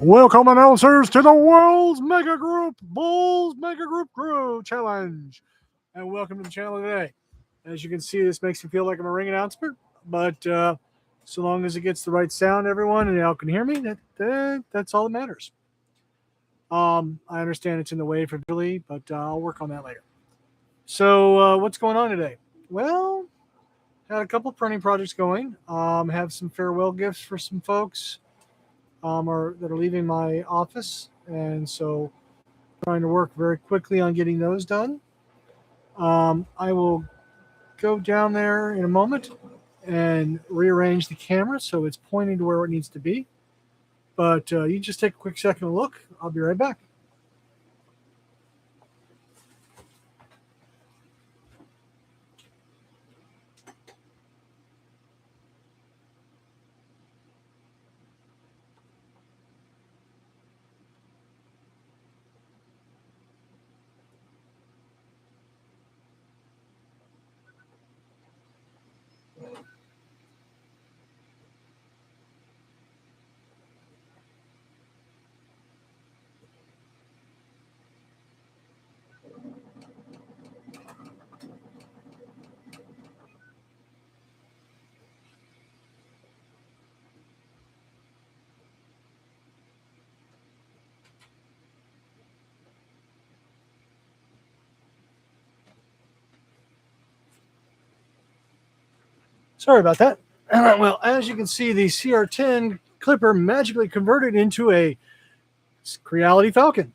Welcome, announcers, to the World's Mega Group Bulls Mega Group Crew Challenge. And welcome to the channel today. As you can see, this makes me feel like I'm a ring announcer, but so long as it gets the right sound, everyone, and y'all can hear me, that's all that matters. I understand it's in the way for Billy, but I'll work on that later. So what's going on today? Well, had a couple printing projects going. Have some farewell gifts for some folks that are leaving my office, and so trying to work very quickly on getting those done. I will go down there in a moment and rearrange the camera so it's pointing to where it needs to be. But you just take a quick second to look. I'll be right back. Sorry about that. Well, as you can see, the CR10 clipper magically converted into a Creality Falcon.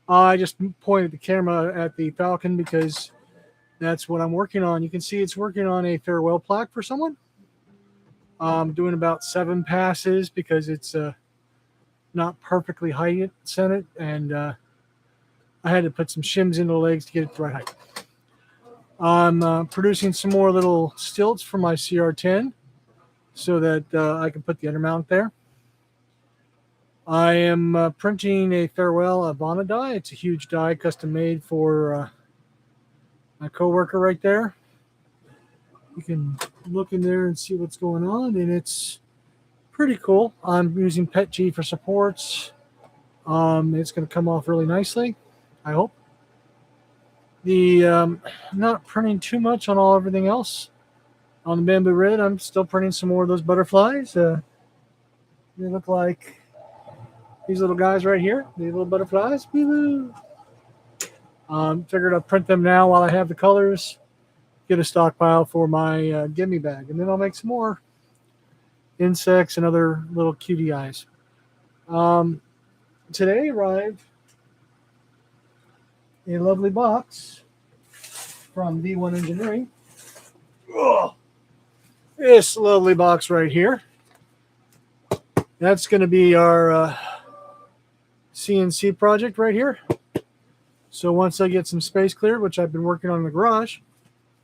I just pointed the camera at the Falcon because that's what I'm working on. You can see it's working on a farewell plaque for someone. I'm doing about 7 passes because it's not perfectly height centered, and I had to put some shims into the legs to get it the right height. I'm producing some more little stilts for my CR10 so that I can put the undermount there. I am printing a farewell Avana die. It's a huge die, custom made for my coworker right there. You can look in there and see what's going on, and it's pretty cool. I'm using PETG for supports. It's going to come off really nicely, I hope. Not printing too much on everything else. On the Bamboo Red, I'm still printing some more of those butterflies. They look like these little guys right here. These little butterflies. Woo-hoo. Figured I'll print them now while I have the colors. Get a stockpile for my gimme bag, and then I'll make some more insects and other little cutie eyes. Today arrived a lovely box from V1 Engineering. Oh, this lovely box right here. That's going to be our CNC project right here. So once I get some space cleared, which I've been working on in the garage,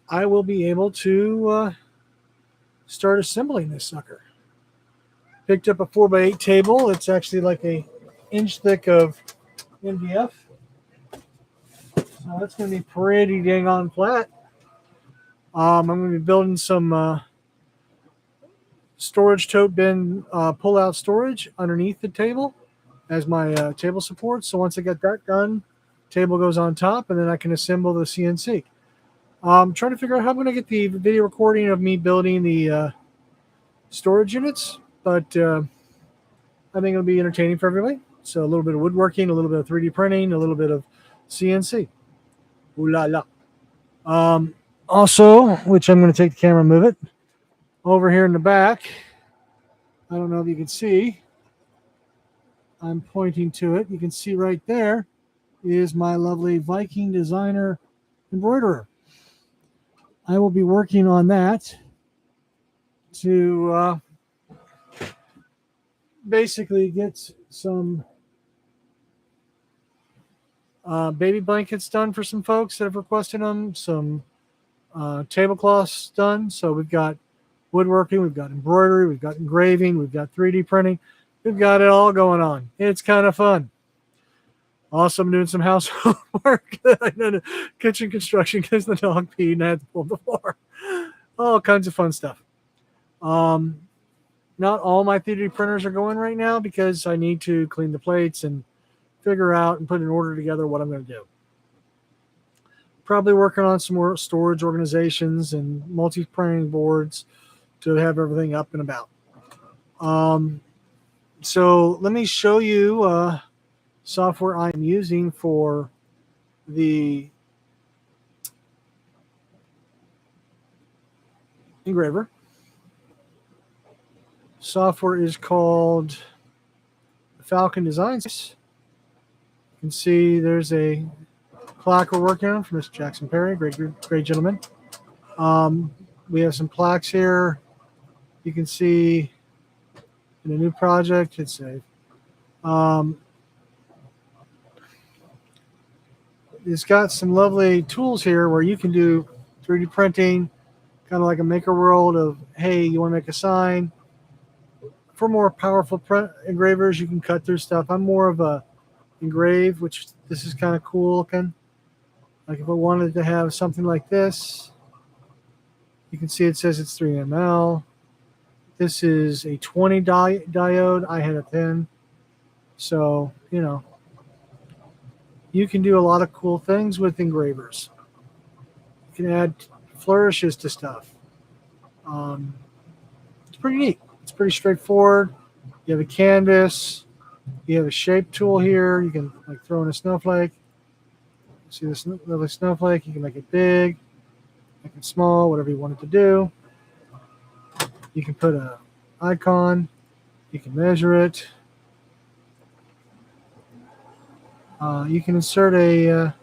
I will be able to start assembling this sucker. Picked up a 4x8 table. It's actually like an inch thick of MDF. So that's going to be pretty dang on flat. I'm going to be building some storage tote bin pull-out storage underneath the table as my table support. So once I get that done, table goes on top, and then I can assemble the CNC. I'm trying to figure out how I'm going to get the video recording of me building the storage units, but I think it'll be entertaining for everybody. So a little bit of woodworking, a little bit of 3D printing, a little bit of CNC. Ooh la la. Also, which I'm going to take the camera and move it, over here in the back, I don't know if you can see, I'm pointing to it. You can see right there is my lovely Viking Designer embroiderer. I will be working on that to basically get some baby blankets done for some folks that have requested them, some tablecloths done. So we've got woodworking, we've got embroidery, we've got engraving, we've got 3D printing. We've got it all going on. It's kind of fun. Also, I'm doing some household work. I did kitchen construction because the dog peed and I had to pull the floor. All kinds of fun stuff. Not all my 3D printers are going right now because I need to clean the plates and figure out and put an order together what I'm going to do. Probably working on some more storage organizations and multi-printing boards to have everything up and about. So let me show you software I'm using for the engraver. Software is called Falcon Designs. You can see there's a plaque we're working on from Mr. Jackson Perry, great gentleman. We have some plaques here. You can see in a new project, it's a it's got some lovely tools here where you can do 3D printing, kind of like a maker world of, hey, you want to make a sign. For more powerful print engravers, you can cut through stuff. I'm more of a engrave, which this is kind of cool looking. Like if I wanted to have something like this, you can see it says it's 3 ml. This is a 20 diode. I had a 10. So, you know, you can do a lot of cool things with engravers. You can add flourishes to stuff. It's pretty neat. It's pretty straightforward. You have a canvas. You have a shape tool here. You can like throw in a snowflake. See this lovely snowflake? You can make it big, make it small, whatever you want it to do. You can put an icon. You can measure it. You can insert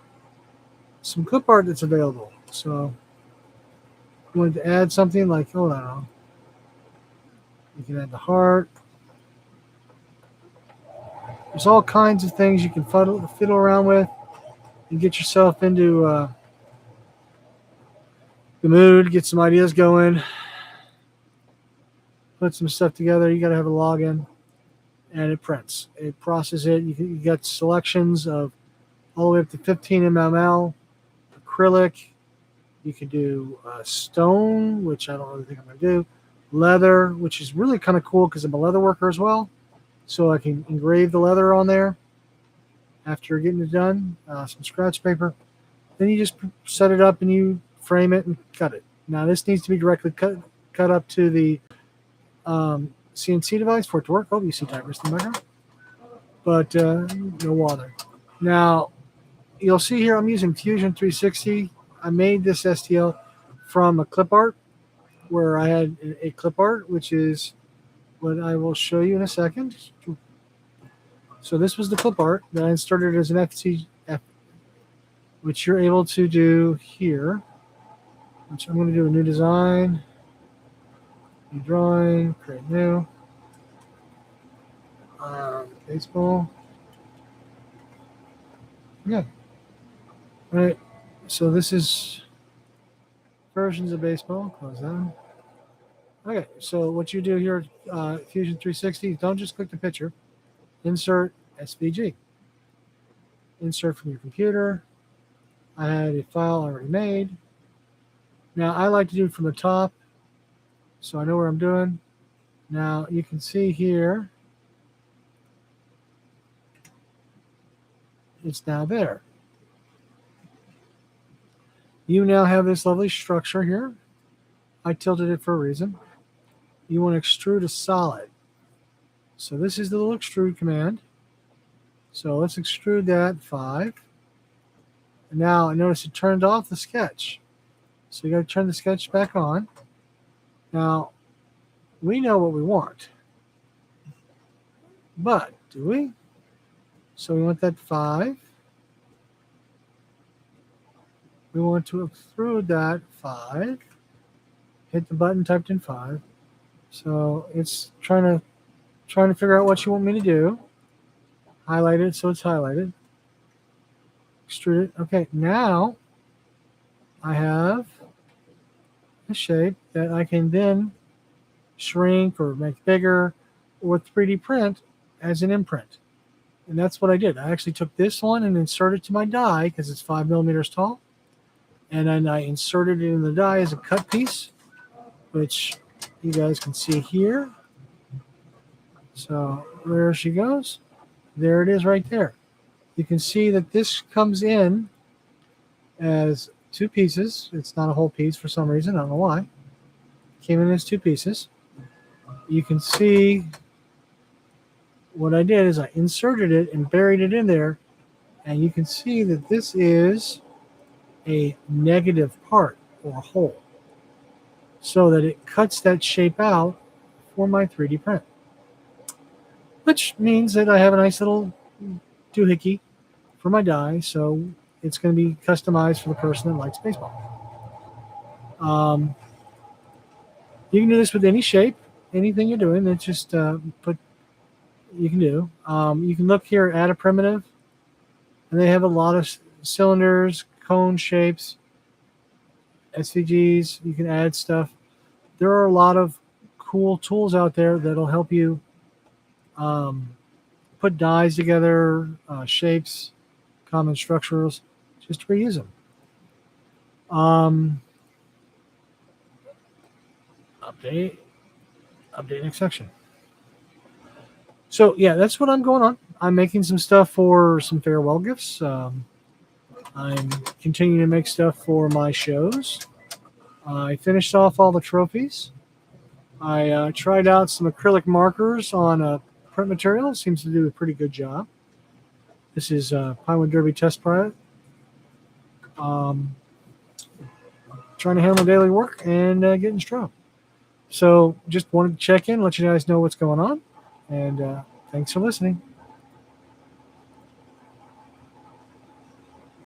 some clip art that's available. So you wanted to add something like, oh, I don't know. You can add the heart. There's all kinds of things you can fiddle around with and get yourself into the mood, get some ideas going, put some stuff together. You got to have a login, and it prints. It processes it. You got selections of all the way up to 15 mml, acrylic. You can do stone, which I don't really think I'm going to do. Leather, which is really kind of cool because I'm a leather worker as well. So I can engrave the leather on there after getting it done. Some scratch paper. Then you just set it up and you frame it and cut it. Now this needs to be directly cut up to the CNC device for it to work. Oh, you see timers in the background. But no bother. Now you'll see here I'm using Fusion 360. I made this STL from a clip art where I had a clip art, which is what I will show you in a second. So this was the clip art that I inserted as an FCF, which you're able to do here. Which I'm going to do a new design, new drawing, create new. Baseball. Yeah. All right. So this is versions of baseball. Close that. Okay, so what you do here, Fusion 360, don't just click the picture. Insert SVG. Insert from your computer. I had a file already made. Now, I like to do it from the top, so I know where I'm doing. Now, you can see here, it's now there. You now have this lovely structure here. I tilted it for a reason. You want to extrude a solid. So this is the little extrude command. So let's extrude that 5. And now I notice it turned off the sketch. So you got to turn the sketch back on. Now, we know what we want. But, do we? So we want that 5. We want to extrude that 5. Hit the button typed in 5. So it's trying to figure out what you want me to do. Highlight it so it's highlighted. Extrude it. Okay, now I have a shape that I can then shrink or make bigger or 3D print as an imprint. And that's what I did. I actually took this one and inserted it to my die because it's 5 millimeters tall. And then I inserted it in the die as a cut piece, which you guys can see here. So there she goes. There it is right there. You can see that this comes in as two pieces. It's not a whole piece for some reason. I don't know why. Came in as two pieces. You can see what I did is I inserted it and buried it in there. And you can see that this is a negative part or hole, so that it cuts that shape out for my 3D print. Which means that I have a nice little doohickey for my die, so it's going to be customized for the person that likes baseball. You can do this with any shape, anything you're doing. It's just you can do. You can look here at a primitive, and they have a lot of cylinders, cone shapes, SVGs. You can add stuff. There are a lot of cool tools out there that'll help you put dies together, shapes, common structures, just to reuse them. Update next section. So yeah, that's what I'm going on. I'm making some stuff for some farewell gifts. I'm continuing to make stuff for my shows. I finished off all the trophies. I tried out some acrylic markers on print material. It seems to do a pretty good job. This is Pinewood Derby test product. Trying to handle my daily work and getting strong. So just wanted to check in, let you guys know what's going on. And thanks for listening.